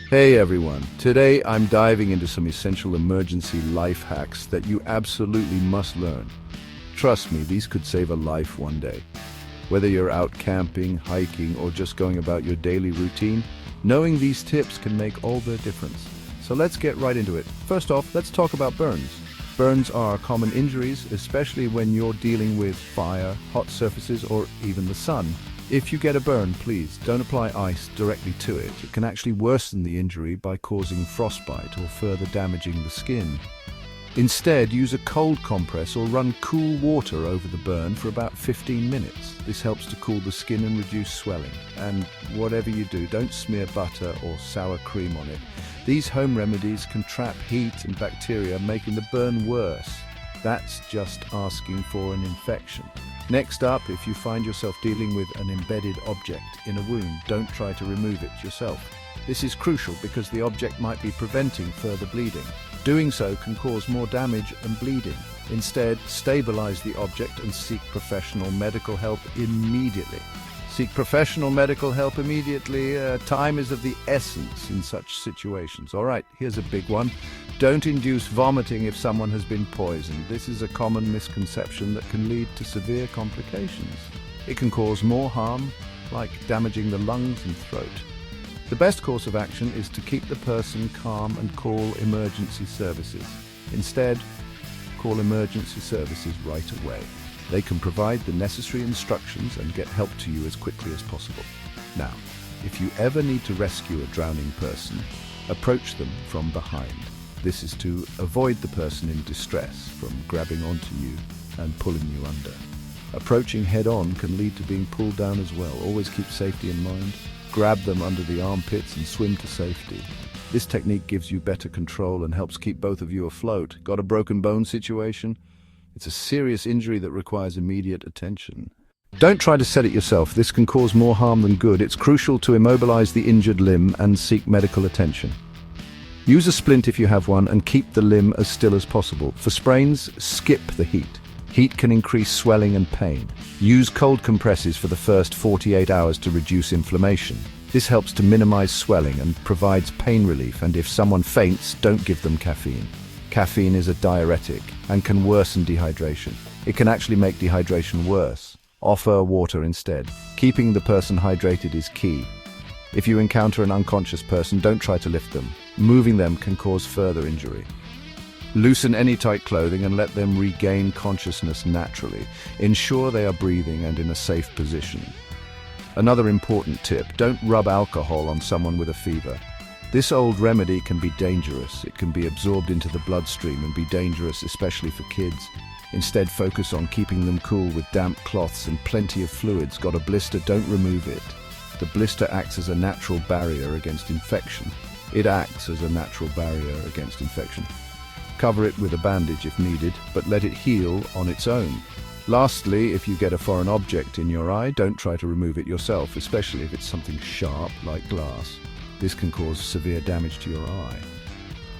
Hey everyone, today I'm diving into some essential emergency life hacks that you absolutely must learn. Trust me, these could save a life one day. Whether you're out camping, hiking, or just going about your daily routine, knowing these tips can make all the difference. So let's get right into it. First off, let's talk about burns. Burns are common injuries, especially when you're dealing with fire, hot surfaces, or even the sun. If you get a burn, please don't apply ice directly to it. It can actually worsen the injury by causing frostbite or further damaging the skin. Instead, use a cold compress or run cool water over the burn for about 15 minutes. This helps to cool the skin and reduce swelling. And whatever you do, don't smear butter or sour cream on it. These home remedies can trap heat and bacteria, making the burn worse. That's just asking for an infection. Next up, if you find yourself dealing with an embedded object in a wound, don't try to remove it yourself. This is crucial because the object might be preventing further bleeding. Doing so can cause more damage and bleeding. Instead, stabilize the object and seek professional medical help immediately. Seek professional medical help immediately. Time is of the essence in such situations. All right, here's a big one. Don't induce vomiting if someone has been poisoned. This is a common misconception that can lead to severe complications. It can cause more harm, like damaging the lungs and throat. The best course of action is to keep the person calm and call emergency services. Instead, call emergency services right away. They can provide the necessary instructions and get help to you as quickly as possible. Now, if you ever need to rescue a drowning person, approach them from behind. This is to avoid the person in distress from grabbing onto you and pulling you under. Approaching head-on can lead to being pulled down as well. Always keep safety in mind. Grab them under the armpits and swim to safety. This technique gives you better control and helps keep both of you afloat. Got a broken bone situation? It's a serious injury that requires immediate attention. Don't try to set it yourself. This can cause more harm than good. It's crucial to immobilize the injured limb and seek medical attention. Use a splint if you have one and keep the limb as still as possible. For sprains, skip the heat. Heat can increase swelling and pain. Use cold compresses for the first 48 hours to reduce inflammation. This helps to minimize swelling and provides pain relief, and if someone faints, don't give them caffeine. Caffeine is a diuretic and can worsen dehydration. It can actually make dehydration worse. Offer water instead. Keeping the person hydrated is key. If you encounter an unconscious person, don't try to lift them. Moving them can cause further injury. Loosen any tight clothing and let them regain consciousness naturally. Ensure they are breathing and in a safe position. Another important tip, don't rub alcohol on someone with a fever. This old remedy can be dangerous. It can be absorbed into the bloodstream and be dangerous, especially for kids. Instead, focus on keeping them cool with damp cloths and plenty of fluids. Got a blister? Don't remove it. The blister acts as a natural barrier against infection. Cover it with a bandage if needed, but let it heal on its own. Lastly, if you get a foreign object in your eye, don't try to remove it yourself, especially if it's something sharp like glass. This can cause severe damage to your eye.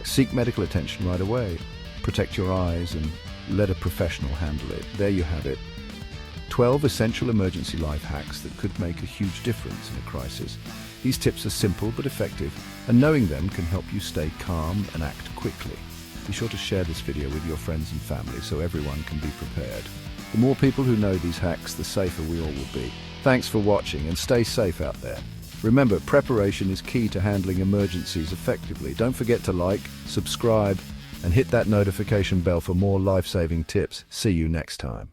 Seek medical attention right away. Protect your eyes and let a professional handle it. There you have it. 12 essential emergency life hacks that could make a huge difference in a crisis. These tips are simple but effective, and knowing them can help you stay calm and act quickly. Be sure to share this video with your friends and family so everyone can be prepared. The more people who know these hacks, the safer we all will be. Thanks for watching and stay safe out there. Remember, preparation is key to handling emergencies effectively. Don't forget to like, subscribe, and hit that notification bell for more life-saving tips. See you next time.